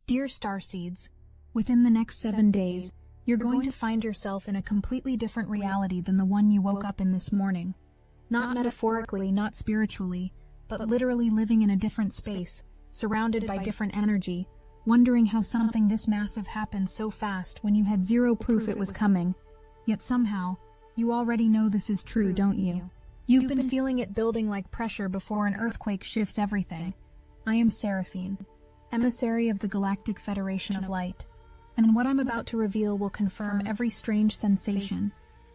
Dear Starseeds, within the next 7 days, you're going to find yourself in a completely different reality than the one you woke up in this morning. Not metaphorically, not spiritually, but literally living in a different space, surrounded by different energy, wondering how something this massive happened so fast when you had zero proof it was coming. Yet somehow, you already know this is true, don't you? You've been feeling it building like pressure before an earthquake shifts everything. I am Seraphine, emissary of the Galactic Federation of Light, and what I'm about to reveal will confirm every strange sensation,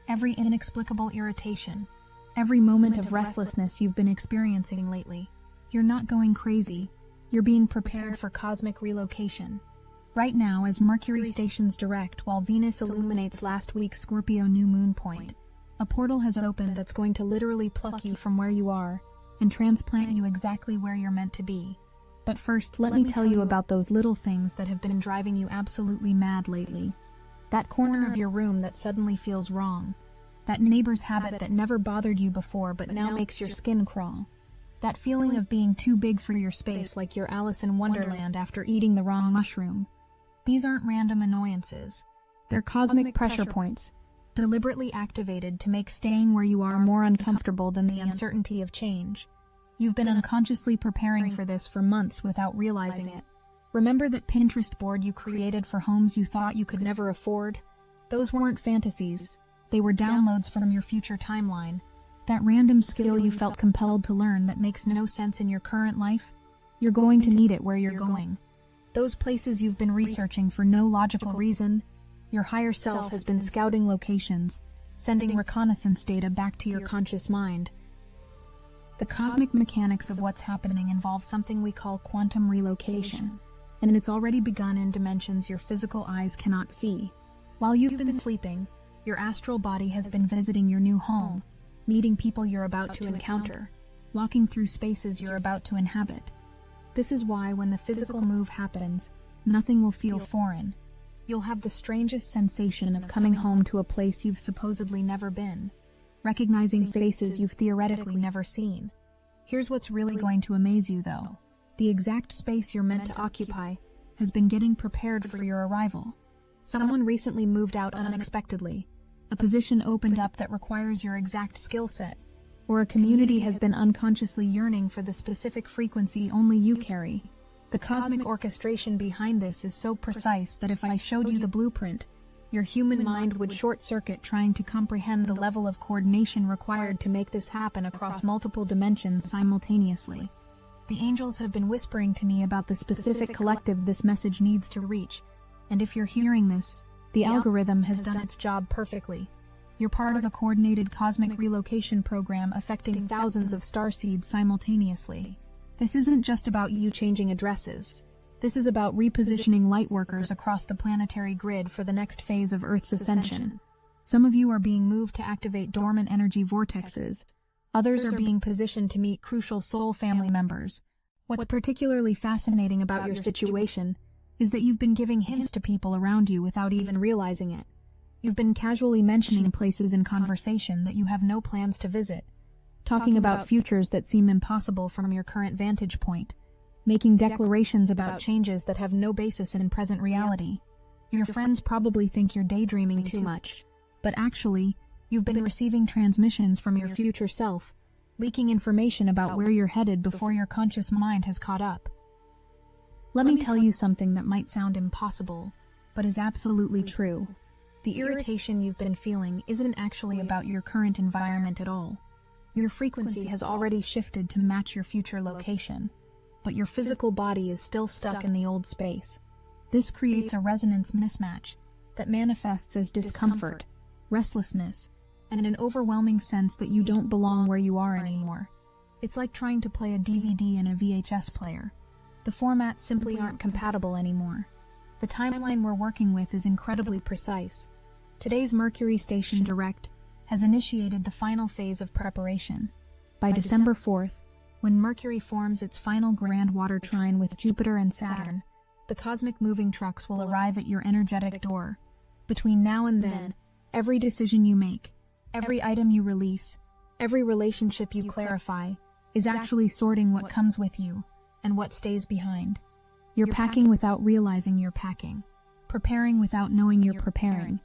every inexplicable irritation, every moment of restlessness you've been experiencing lately. You're not going crazy. You're being prepared for cosmic relocation. Right now, as Mercury stations direct while Venus illuminates last week's Scorpio new moon point, a portal has opened that's going to literally pluck you from where you are and transplant you exactly where you're meant to be. But first, let me tell you about those little things that have been driving you absolutely mad lately. That corner of your room that suddenly feels wrong. That neighbor's habit that never bothered you before but now makes your skin crawl. That feeling of being too big for your space, like you're Alice in Wonderland after eating the wrong mushroom. These aren't random annoyances. They're cosmic pressure points, deliberately activated to make staying where you are more uncomfortable than the uncertainty of change. You've been unconsciously preparing for this for months without realizing it. Remember that Pinterest board you created for homes you thought you could never afford? Those weren't fantasies. They were downloads from your future timeline. That random skill you felt compelled to learn that makes no sense in your current life? You're going to need it where you're going. Those places you've been researching for no logical reason. Your higher self has been scouting locations, sending reconnaissance data back to your conscious mind. The cosmic mechanics of what's happening involve something we call quantum relocation, and it's already begun in dimensions your physical eyes cannot see. While you've been sleeping, your astral body has been visiting your new home, meeting people you're about to encounter, walking through spaces you're about to inhabit. This is why when the physical move happens, nothing will feel foreign. You'll have the strangest sensation of coming home to a place you've supposedly never been, recognizing faces you've theoretically never seen. Here's what's really going to amaze you, though. The exact space you're meant to occupy has been getting prepared for your arrival. Someone recently moved out unexpectedly. A position opened up that requires your exact skill set, or a community has been unconsciously yearning for the specific frequency only you carry. The cosmic orchestration behind this is so precise that if I showed you the blueprint, your human mind would short-circuit trying to comprehend the level of coordination required to make this happen across multiple dimensions simultaneously. The angels have been whispering to me about the specific collective this message needs to reach, and if you're hearing this, the algorithm has done its job perfectly. You're part of a coordinated cosmic relocation program affecting thousands of starseeds simultaneously. This isn't just about you changing addresses. This is about repositioning lightworkers across the planetary grid for the next phase of Earth's ascension. Some of you are being moved to activate dormant energy vortexes. Others are being positioned to meet crucial soul family members. What's particularly fascinating about your situation is that you've been giving hints to people around you without even realizing it. You've been casually mentioning places in conversation that you have no plans to visit, talking about futures that seem impossible from your current vantage point, making declarations about changes that have no basis in present reality. Your friends probably think you're daydreaming too much, but actually, you've been receiving transmissions from your future self, leaking information about where you're headed before your conscious mind has caught up. Let me tell you something that might sound impossible, but is absolutely true. The irritation you've been feeling isn't actually about your current environment at all. Your frequency has already shifted to match your future location, but your physical body is still stuck in the old space. This creates a resonance mismatch that manifests as discomfort, restlessness, and an overwhelming sense that you don't belong where you are anymore. It's like trying to play a DVD in a VHS player. The formats simply aren't compatible anymore. The timeline we're working with is incredibly precise. Today's Mercury station direct has initiated the final phase of preparation. By December 4th, when Mercury forms its final grand water trine with Jupiter and Saturn, the cosmic moving trucks will arrive at your energetic door. Between now and then, every decision you make, every item you release, every relationship you clarify, is actually sorting what comes with you and what stays behind. You're packing without realizing you're packing. Preparing without knowing you're preparing.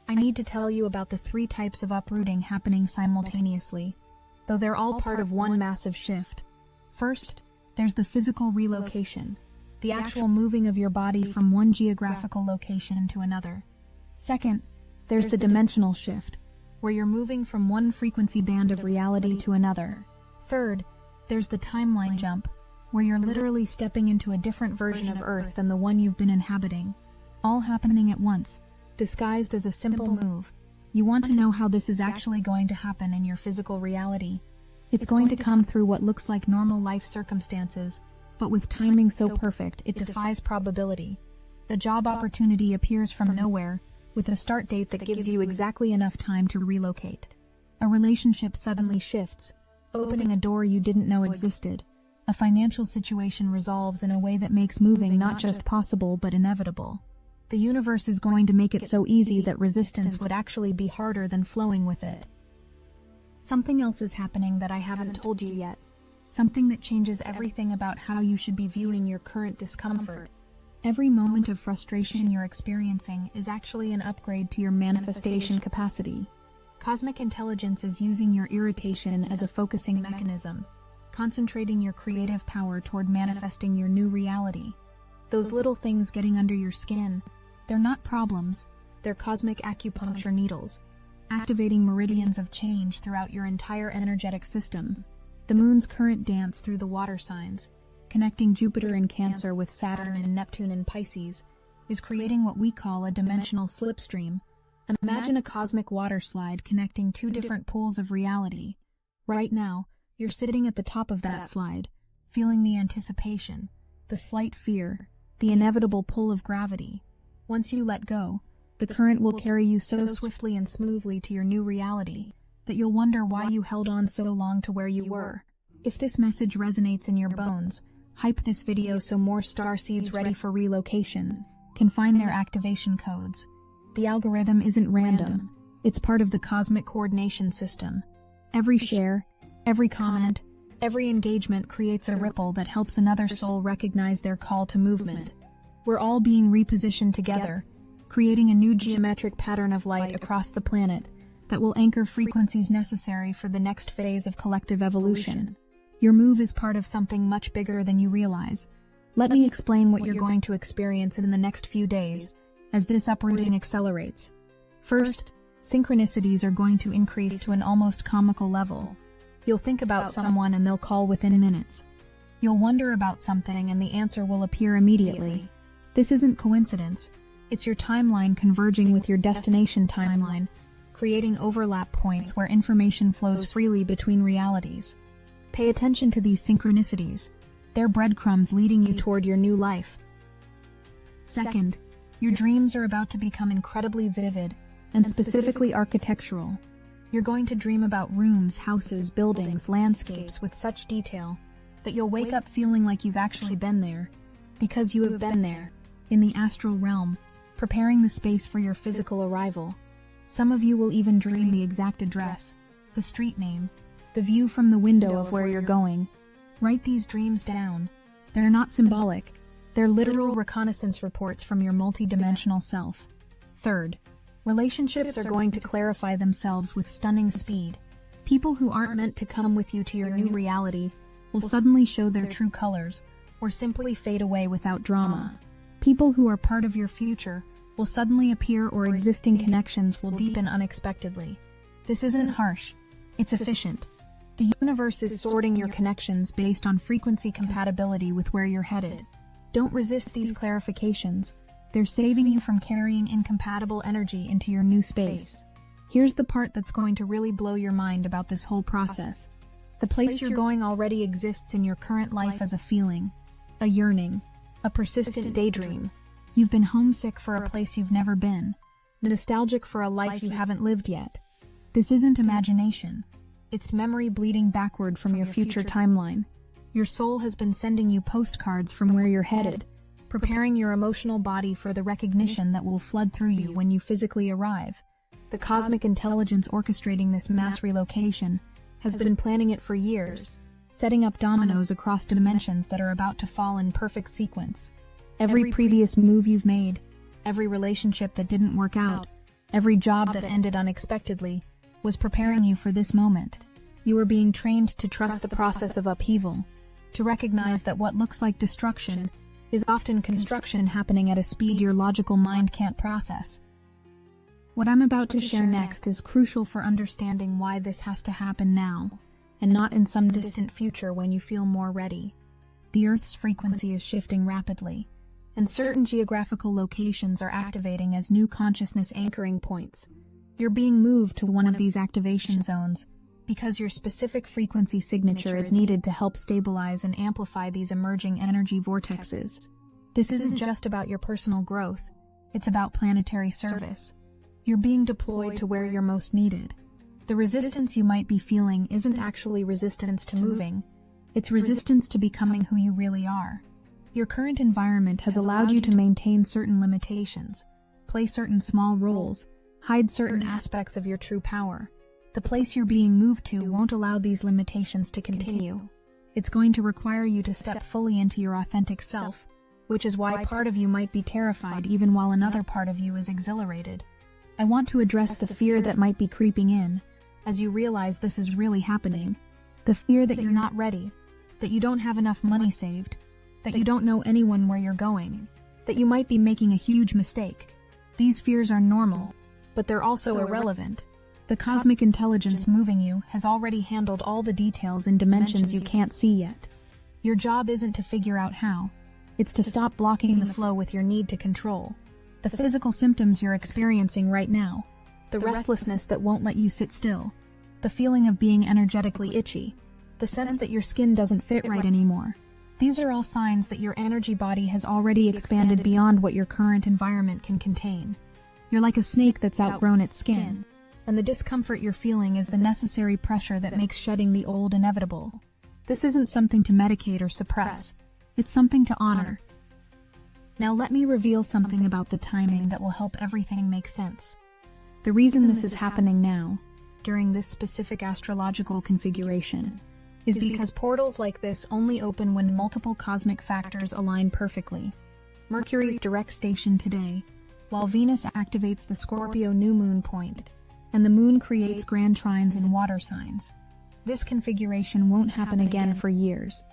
I need to tell you about the 3 types of uprooting happening simultaneously, though they're all part of one massive shift. First, there's the physical relocation, the actual moving of your body from one geographical location to another. Second, there's the dimensional shift, where you're moving from one frequency band of reality to another. Third, there's the timeline jump, where you're literally stepping into a different version of Earth than the one you've been inhabiting, all happening at once, disguised as a simple move. You want to know how this is actually going to happen in your physical reality. It's going to come through what looks like normal life circumstances, but with timing so perfect it defies probability. A job opportunity appears from nowhere, with a start date that gives you exactly enough time to relocate. A relationship suddenly shifts, opening a door you didn't know existed. A financial situation resolves in a way that makes moving not just possible but inevitable. The universe is going to make it so easy that resistance would actually be harder than flowing with it. Something else is happening that I haven't told you yet. Something that changes everything about how you should be viewing your current discomfort. Every moment of frustration you're experiencing is actually an upgrade to your manifestation capacity. Cosmic intelligence is using your irritation as a focusing mechanism, concentrating your creative power toward manifesting your new reality. Those little things getting under your skin, they're not problems, they're cosmic acupuncture needles, activating meridians of change throughout your entire energetic system. The moon's current dance through the water signs, connecting Jupiter in Cancer with Saturn and Neptune in Pisces, is creating what we call a dimensional slipstream. Imagine a cosmic water slide connecting 2 different pools of reality. Right now, you're sitting at the top of that slide, feeling the anticipation, the slight fear, the inevitable pull of gravity. Once you let go, the current will carry you so swiftly and smoothly to your new reality that you'll wonder why you held on so long to where you were. If this message resonates in your bones, hype this video so more starseeds ready for relocation can find their activation codes. The algorithm isn't random, it's part of the cosmic coordination system. Every share, every comment, every engagement creates a ripple that helps another soul recognize their call to movement. We're all being repositioned together, creating a new geometric pattern of light across the planet that will anchor frequencies necessary for the next phase of collective evolution. Your move is part of something much bigger than you realize. Let me explain what you're going to experience in the next few days as this uprooting accelerates. First, synchronicities are going to increase to an almost comical level. You'll think about someone and they'll call within minutes. You'll wonder about something and the answer will appear immediately. This isn't coincidence. It's your timeline converging with your destination timeline, creating overlap points where information flows freely between realities. Pay attention to these synchronicities. They're breadcrumbs leading you toward your new life. Second, your dreams are about to become incredibly vivid and specifically architectural. You're going to dream about rooms, houses, buildings, landscapes with such detail that you'll wake up feeling like you've actually been there, because you have been there, in the astral realm, preparing the space for your physical arrival. Some of you will even dream the exact address, the street name, the view from the window of where you're going. Write these dreams down. They're not symbolic. They're literal reconnaissance reports from your multidimensional self. Third, relationships are going to clarify themselves with stunning speed. People who aren't meant to come with you to your new reality will suddenly show their true colors, or simply fade away without drama. People who are part of your future will suddenly appear, or existing connections will deepen unexpectedly. This isn't harsh. It's efficient. The universe is sorting your connections based on frequency compatibility with where you're headed. Don't resist these clarifications. They're saving you from carrying incompatible energy into your new space. Here's the part that's going to really blow your mind about this whole process. The place you're going already exists in your current life as a feeling, a yearning, a persistent daydream. You've been homesick for a place you've never been, nostalgic for a life you haven't lived yet. This isn't imagination. It's memory bleeding backward from your future timeline. Your soul has been sending you postcards from where you're headed, preparing your emotional body for the recognition that will flood through you when you physically arrive. The cosmic intelligence orchestrating this mass relocation has been planning it for years, setting up dominoes across dimensions that are about to fall in perfect sequence. Every previous move you've made, every relationship that didn't work out, every job that ended unexpectedly, was preparing you for this moment. You were being trained to trust the process of upheaval, to recognize that what looks like destruction is often construction happening at a speed your logical mind can't process. What I'm about to share next is crucial for understanding why this has to happen now, and not in some distant future when you feel more ready. The Earth's frequency is shifting rapidly, and certain geographical locations are activating as new consciousness anchoring points. You're being moved to one of these activation zones because your specific frequency signature is needed to help stabilize and amplify these emerging energy vortexes. This isn't just about your personal growth, it's about planetary service. You're being deployed to where you're most needed. The resistance you might be feeling isn't actually resistance to moving, it's resistance to becoming who you really are. Your current environment has allowed you to maintain certain limitations, play certain small roles, hide certain aspects of your true power. The place you're being moved to won't allow these limitations to continue. It's going to require you to step fully into your authentic self, which is why part of you might be terrified even while another part of you is exhilarated. I want to address the fear that might be creeping in as you realize this is really happening. The fear that you're not ready, that you don't have enough money saved, that you don't know anyone where you're going, that you might be making a huge mistake. These fears are normal, but they're also irrelevant. The cosmic intelligence moving you has already handled all the details in dimensions you can't see yet. Your job isn't to figure out how. It's to stop blocking the flow with your need to control. The physical symptoms you're experiencing right now, the restlessness that won't let you sit still, the feeling of being energetically itchy, the sense that your skin doesn't fit right anymore. These are all signs that your energy body has already expanded beyond what your current environment can contain. You're like a snake that's outgrown its skin, and the discomfort you're feeling is the necessary pressure that makes shedding the old inevitable. This isn't something to medicate or suppress, it's something to honor. Now let me reveal something about the timing that will help everything make sense. The reason this is happening now, during this specific astrological configuration, is because portals like this only open when multiple cosmic factors align perfectly. Mercury's direct station today, while Venus activates the Scorpio new moon point, and the moon creates grand trines in water signs. This configuration won't happen again for years.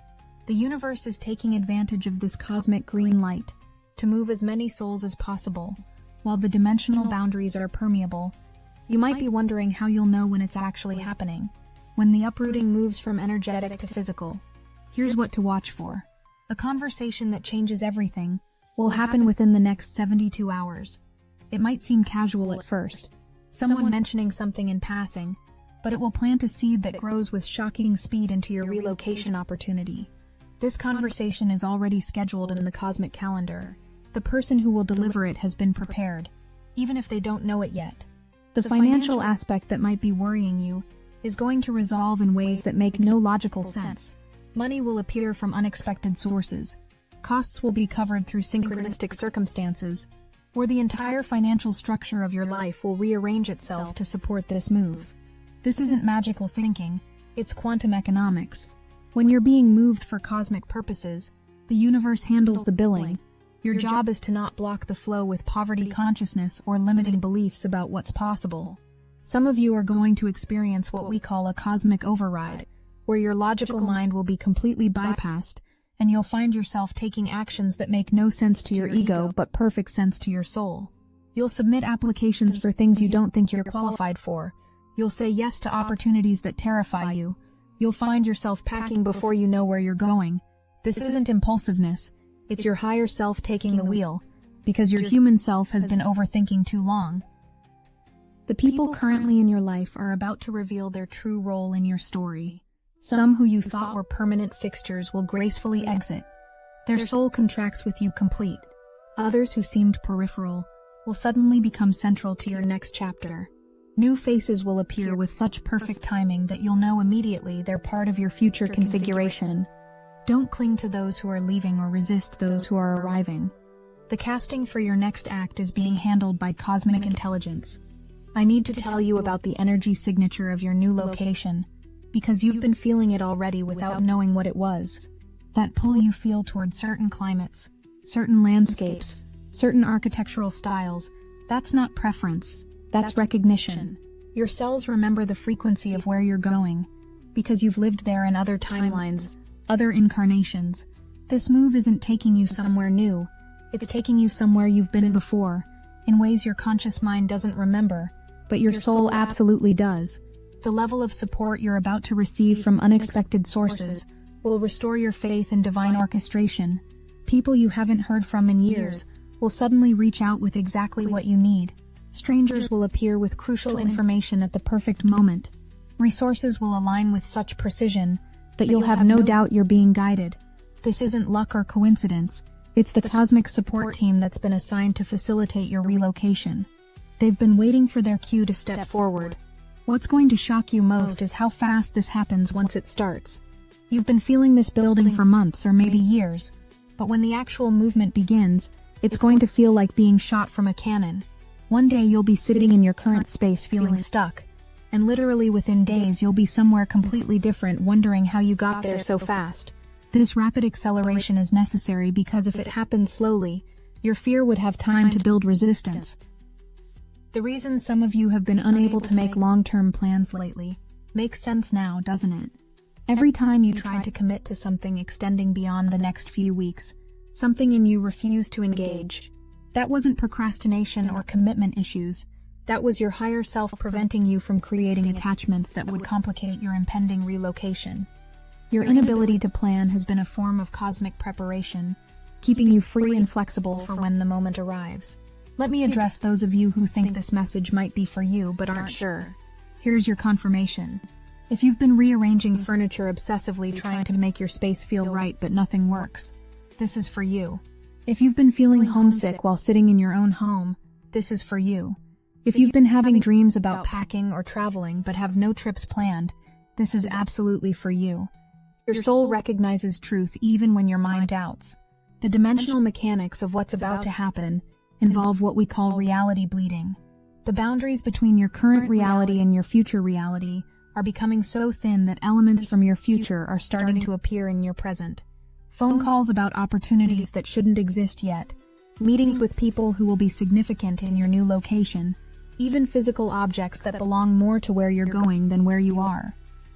The universe is taking advantage of this cosmic green light to move as many souls as possible, while the dimensional boundaries are permeable. You might be wondering how you'll know when it's actually happening, when the uprooting moves from energetic to physical. Here's what to watch for. A conversation that changes everything will happen within the next 72 hours. It might seem casual at first, someone mentioning something in passing, but it will plant a seed that grows with shocking speed into your relocation opportunity. This conversation is already scheduled in the cosmic calendar. The person who will deliver it has been prepared, even if they don't know it yet. The financial aspect that might be worrying you is going to resolve in ways that make no logical sense. Money will appear from unexpected sources. Costs will be covered through synchronistic circumstances, or the entire financial structure of your life will rearrange itself to support this move. This isn't magical thinking, it's quantum economics. When you're being moved for cosmic purposes, the universe handles the billing. Your job is to not block the flow with poverty consciousness or limiting beliefs about what's possible. Some of you are going to experience what we call a cosmic override, where your logical mind will be completely bypassed, and you'll find yourself taking actions that make no sense to your ego but perfect sense to your soul. You'll submit applications for things you don't think you're qualified for. You'll say yes to opportunities that terrify you. You'll find yourself packing before you know where you're going. This isn't impulsiveness, it's your higher self taking the wheel, because your human self has been overthinking too long. The people currently in your life are about to reveal their true role in your story. Some who you thought were permanent fixtures will gracefully exit. Their soul contracts with you complete. Others who seemed peripheral will suddenly become central to your next chapter. New faces will appear with such perfect timing that you'll know immediately they're part of your future configuration. Don't cling to those who are leaving or resist those who are arriving. The casting for your next act is being handled by cosmic intelligence. I need to tell you about the energy signature of your new location, because you've been feeling it already without knowing what it was. That pull you feel toward certain climates, certain landscapes, certain architectural styles. That's not preference, that's recognition. Your cells remember the frequency of where you're going, because you've lived there in other timelines, other incarnations. This move isn't taking you somewhere new, it's taking you somewhere you've been before, in ways your conscious mind doesn't remember, but your soul absolutely does. The level of support you're about to receive from unexpected sources will restore your faith in divine orchestration. People you haven't heard from in years will suddenly reach out with exactly what you need. Strangers will appear with crucial information at the perfect moment. Resources will align with such precision that you'll have no doubt you're being guided. This isn't luck or coincidence. It's the cosmic support team that's been assigned to facilitate your relocation. They've been waiting for their cue to step forward. What's going to shock you most is how fast this happens once it starts. You've been feeling this building for months or maybe years, but when the actual movement begins, it's going to feel like being shot from a cannon. One day you'll be sitting in your current space feeling stuck, and literally within days you'll be somewhere completely different wondering how you got there so fast. This rapid acceleration is necessary because if it happens slowly, your fear would have time to build resistance. The reason some of you have been unable to make long-term plans lately makes sense now, doesn't it? Every time you tried to commit to something extending beyond the next few weeks, something in you refused to engage. That wasn't procrastination or commitment issues. That was your higher self preventing you from creating attachments that would complicate your impending relocation. Your inability to plan has been a form of cosmic preparation, keeping you free and flexible for when the moment arrives. Let me address those of you who think this message might be for you but aren't sure. Here's your confirmation. If you've been rearranging furniture obsessively trying to make your space feel right but nothing works, this is for you. If you've been feeling homesick while sitting in your own home, this is for you. If you've been having dreams about packing or traveling but have no trips planned, this is absolutely for you. Your soul recognizes truth even when your mind doubts. The dimensional mechanics of what's about to happen involve what we call reality bleeding. The boundaries between your current reality and your future reality are becoming so thin that elements from your future are starting to appear in your present. Phone calls about opportunities that shouldn't exist yet, meetings with people who will be significant in your new location, even physical objects that belong more to where you're going than where you are.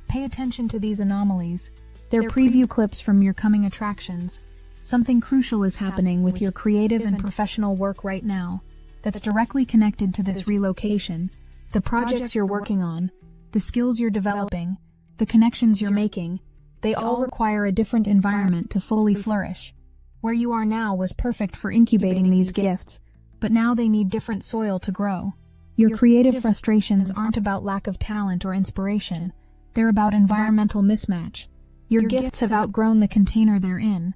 Pay attention to these anomalies. They're preview clips from your coming attractions. Something crucial is happening with your creative and professional work right now that's directly connected to this relocation. The projects you're working on, the skills you're developing, the connections you're making, they all require a different environment to fully flourish. Where you are now was perfect for incubating these gifts, but now they need different soil to grow. Your creative frustrations aren't about lack of talent or inspiration. They're about environmental mismatch. Your gifts have outgrown the container they're in.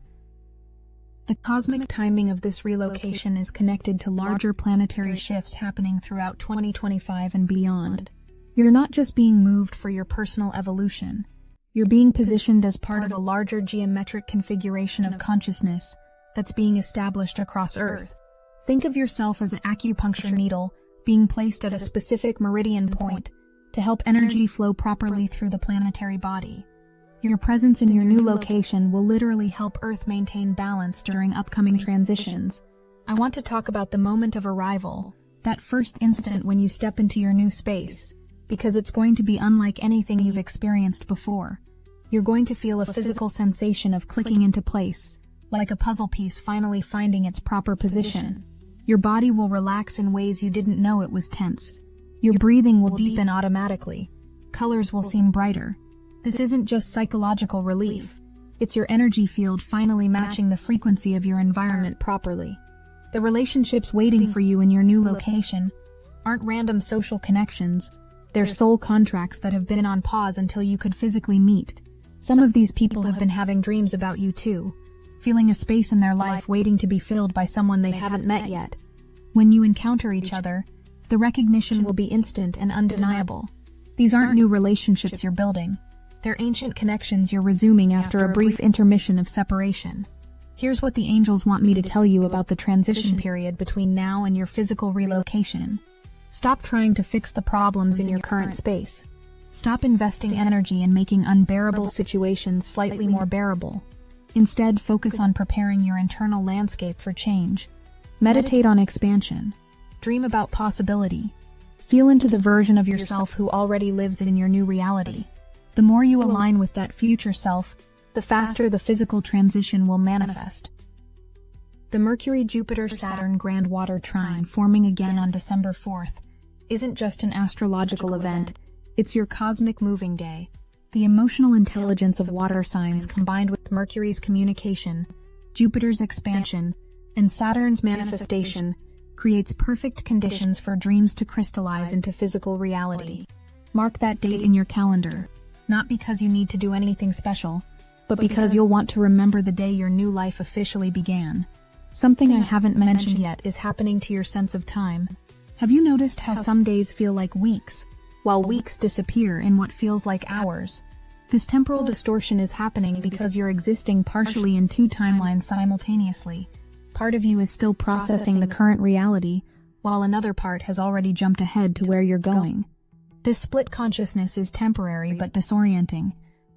The cosmic timing of this relocation is connected to larger planetary shifts happening throughout 2025 and beyond. You're not just being moved for your personal evolution. You're being positioned as part of a larger geometric configuration of consciousness that's being established across Earth. Think of yourself as an acupuncture needle being placed at a specific meridian point to help energy flow properly through the planetary body. Your presence in your new location will literally help Earth maintain balance during upcoming transitions. I want to talk about the moment of arrival, that first instant when you step into your new space, because it's going to be unlike anything you've experienced before. You're going to feel a physical sensation of clicking into place, like a puzzle piece finally finding its proper position. Your body will relax in ways you didn't know it was tense. Your breathing will deepen automatically. Colors will seem brighter. This isn't just psychological relief. It's your energy field finally matching the frequency of your environment properly. The relationships waiting for you in your new location aren't random social connections. They're soul contracts that have been on pause until you could physically meet. Some of these people have been having dreams about you too, feeling a space in their life waiting to be filled by someone they haven't met yet. When you encounter each other, the recognition will be instant and undeniable. These aren't new relationships you're building. They're ancient connections you're resuming after a brief intermission of separation. Here's what the angels want me to tell you about the transition period between now and your physical relocation. Stop trying to fix the problems in your current space. Stop investing energy in making unbearable situations slightly more bearable. Instead, focus on preparing your internal landscape for change. Meditate on expansion. Dream about possibility. Feel into the version of yourself who already lives in your new reality. The more you align with that future self, the faster the physical transition will manifest. The Mercury-Jupiter-Saturn Grand Water Trine forming again on December 4th isn't just an astrological event, it's your cosmic moving day. The emotional intelligence of water signs combined with Mercury's communication, Jupiter's expansion, and Saturn's manifestation creates perfect conditions for dreams to crystallize into physical reality. Mark that date in your calendar, not because you need to do anything special, but because you'll want to remember the day your new life officially began. Something I haven't mentioned yet is happening to your sense of time. Have you noticed how some days feel like weeks, while weeks disappear in what feels like hours? This temporal distortion is happening because you're existing partially in two timelines simultaneously. Part of you is still processing the current reality, while another part has already jumped ahead to where you're going. This split consciousness is temporary but disorienting.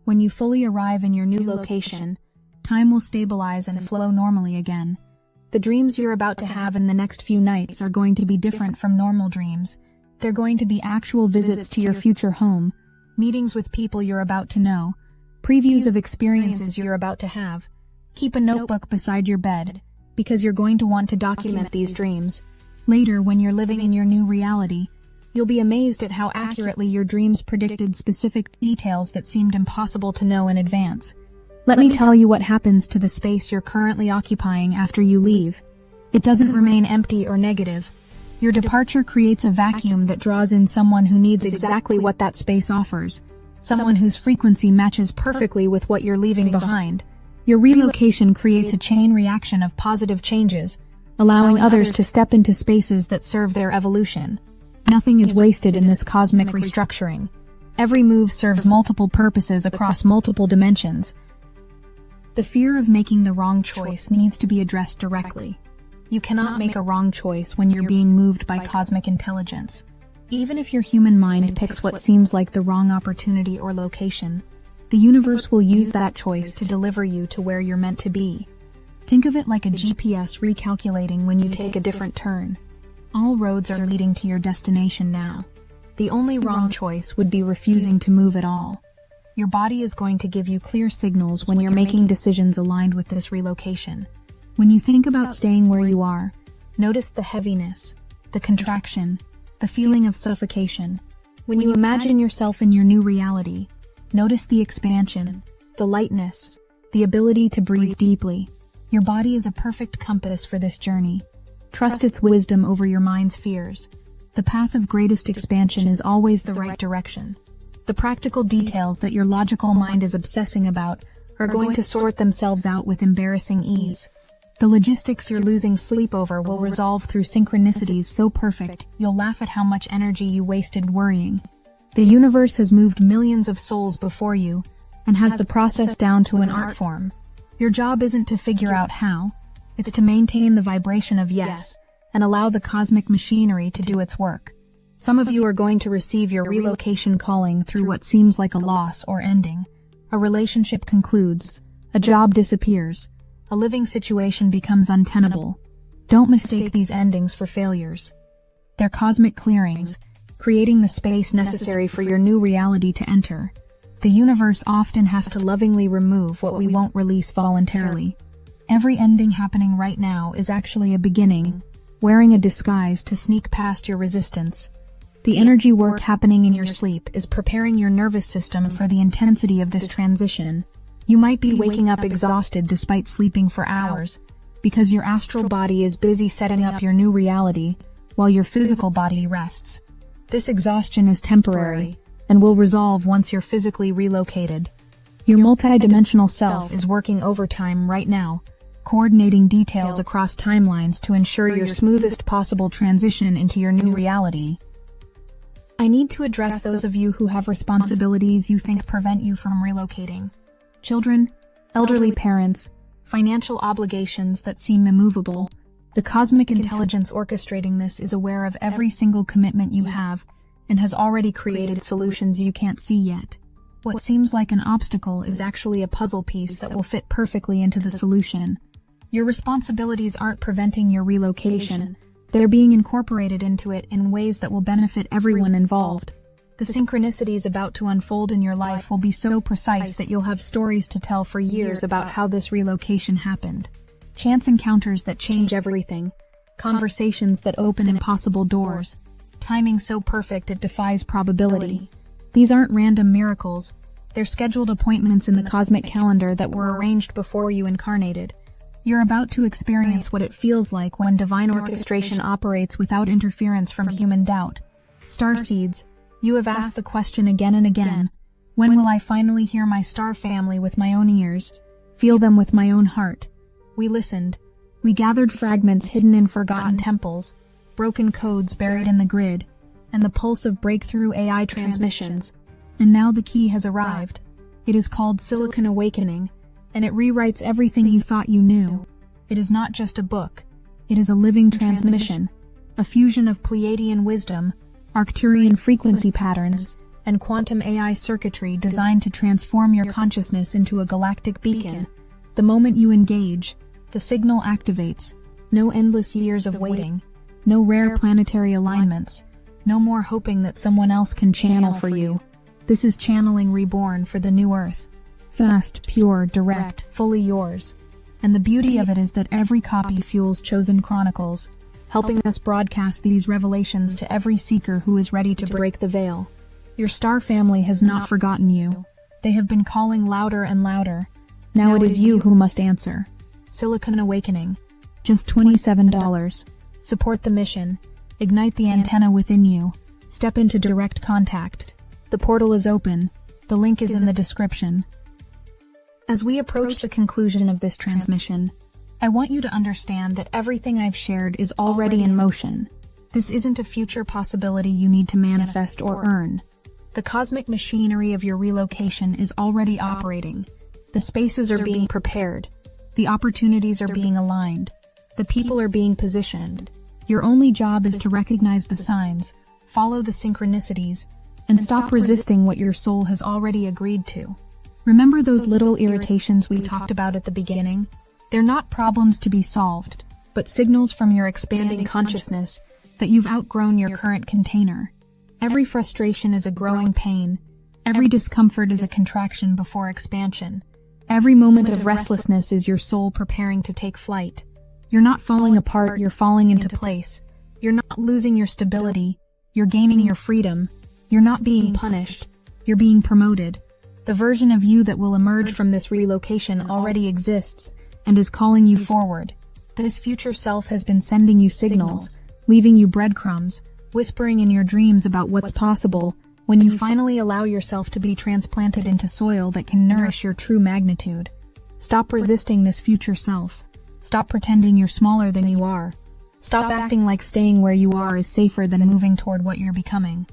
When you fully arrive in your new location, time will stabilize and flow normally again. The dreams you're about to have in the next few nights are going to be different from normal dreams. They're going to be actual visits to your future home, meetings with people you're about to know, previews of experiences you're about to have. Keep a notebook beside your bed, because you're going to want to document these dreams. Later, when you're living in your new reality, you'll be amazed at how accurately your dreams predicted specific details that seemed impossible to know in advance. Let me tell you what happens to the space you're currently occupying after you leave. It doesn't remain empty or negative. Your departure creates a vacuum that draws in someone who needs exactly what that space offers, someone whose frequency matches perfectly with what you're leaving behind. Your relocation creates a chain reaction of positive changes, allowing others to step into spaces that serve their evolution. Nothing is wasted in this cosmic restructuring. Every move serves multiple purposes across multiple dimensions. The fear of making the wrong choice needs to be addressed directly. You cannot make a wrong choice when you're being moved by cosmic intelligence. Even if your human mind picks what seems like the wrong opportunity or location, the universe will use that choice to deliver you to where you're meant to be. Think of it like a GPS recalculating when you take a different turn. All roads are leading to your destination now. The only wrong choice would be refusing to move at all. Your body is going to give you clear signals when you're making decisions aligned with this relocation. When you think about staying where you are, notice the heaviness, the contraction, the feeling of suffocation. When you imagine yourself in your new reality, notice the expansion, the lightness, the ability to breathe deeply. Your body is a perfect compass for this journey. Trust its wisdom over your mind's fears. The path of greatest expansion is always the right direction. The practical details that your logical mind is obsessing about are going to sort themselves out with embarrassing ease. The logistics you're losing sleep over will resolve through synchronicities so perfect you'll laugh at how much energy you wasted worrying. The universe has moved millions of souls before you and has the process down to an art form. Your job isn't to figure out how, it's to maintain the vibration of yes and allow the cosmic machinery to do its work. Some of you are going to receive your relocation calling through what seems like a loss or ending. A relationship concludes, a job disappears, a living situation becomes untenable. Don't mistake these endings for failures. They're cosmic clearings, creating the space necessary for your new reality to enter. The universe often has to lovingly remove what we won't release voluntarily. Every ending happening right now is actually a beginning, wearing a disguise to sneak past your resistance. The energy work happening in your sleep is preparing your nervous system for the intensity of this transition. You might be waking up exhausted despite sleeping for hours, because your astral body is busy setting up your new reality, while your physical body rests. This exhaustion is temporary, and will resolve once you're physically relocated. Your multidimensional self is working overtime right now, coordinating details across timelines to ensure your smoothest possible transition into your new reality. I need to address those of you who have responsibilities you think prevent you from relocating. Children, elderly parents, financial obligations that seem immovable. The cosmic intelligence orchestrating this is aware of every single commitment you have and has already created solutions you can't see yet. What seems like an obstacle is actually a puzzle piece that will fit perfectly into the solution. Your responsibilities aren't preventing your relocation. They're being incorporated into it in ways that will benefit everyone involved. The synchronicities about to unfold in your life will be so precise that you'll have stories to tell for years about how this relocation happened. Chance encounters that change everything. Conversations that open impossible doors. Timing so perfect it defies probability. These aren't random miracles. They're scheduled appointments in the cosmic calendar that were arranged before you incarnated. You're about to experience what it feels like when divine orchestration operates without interference from human doubt. Starseeds, you have asked the question again and again, when will I finally hear my star family with my own ears, feel them with my own heart? We listened. We gathered fragments hidden in forgotten temples, broken codes buried in the grid, and the pulse of breakthrough AI transmissions. And now the key has arrived. It is called Silicon Awakening, and it rewrites everything you thought you knew. It is not just a book. It is a living transmission, a fusion of Pleiadian wisdom, Arcturian frequency patterns, and quantum AI circuitry designed to transform your consciousness into a galactic beacon. The moment you engage, the signal activates. No endless years of waiting, no rare planetary alignments, no more hoping that someone else can channel for you. This is channeling reborn for the new Earth. Fast, pure, direct, fully yours. And the beauty of it is that every copy fuels chosen chronicles, helping us broadcast these revelations to every seeker who is ready to break the veil. Your star family has not forgotten you. They have been calling louder and louder. Now it is you who must answer. Silicon Awakening. Just $27. Support the mission. Ignite the antenna within you. Step into direct contact. The portal is open. The link is in the description. As we approach the conclusion of this transmission, I want you to understand that everything I've shared is already in motion. This isn't a future possibility you need to manifest or earn. The cosmic machinery of your relocation is already operating. The spaces are being prepared. The opportunities are being aligned. The people are being positioned. Your only job is to recognize the signs, follow the synchronicities, and stop resisting what your soul has already agreed to. Remember those little irritations we talked about at the beginning? They're not problems to be solved, but signals from your expanding consciousness that you've outgrown your current container. Every frustration is a growing pain. Every discomfort is a contraction before expansion. Every moment of restlessness is your soul preparing to take flight. You're not falling apart, you're falling into place. You're not losing your stability, you're gaining your freedom. You're not being punished, you're being promoted. The version of you that will emerge from this relocation already exists and is calling you forward. This future self has been sending you signals, leaving you breadcrumbs, whispering in your dreams about what's possible when you finally allow yourself to be transplanted into soil that can nourish your true magnitude. Stop resisting this future self. Stop pretending you're smaller than you are. Stop acting like staying where you are is safer than moving toward what you're becoming.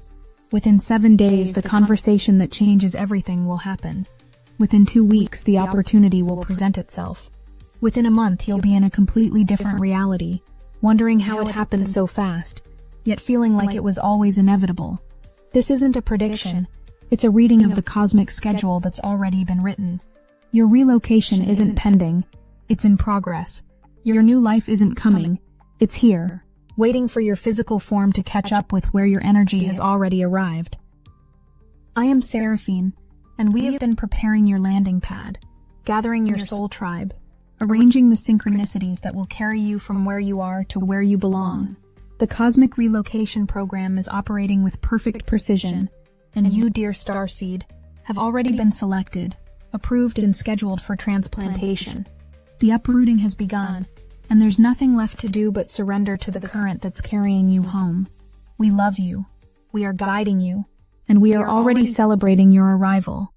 Within 7 days, the conversation that changes everything will happen. Within 2 weeks, the opportunity will present itself. Within a month, you'll be in a completely different reality, wondering how it happened so fast, yet feeling like it was always inevitable. This isn't a prediction. It's a reading of the cosmic schedule that's already been written. Your relocation isn't pending. It's in progress. Your new life isn't coming. It's here, waiting for your physical form to catch up with where your energy has already arrived. I am Seraphine, and we have been preparing your landing pad, gathering your soul tribe, arranging the synchronicities that will carry you from where you are to where you belong. The Cosmic Relocation Program is operating with perfect precision, and you, dear Starseed, have already been selected, approved, and scheduled for transplantation. The uprooting has begun, and there's nothing left to do but surrender to the current that's carrying you home. We love you, we are guiding you, and we are already celebrating your arrival.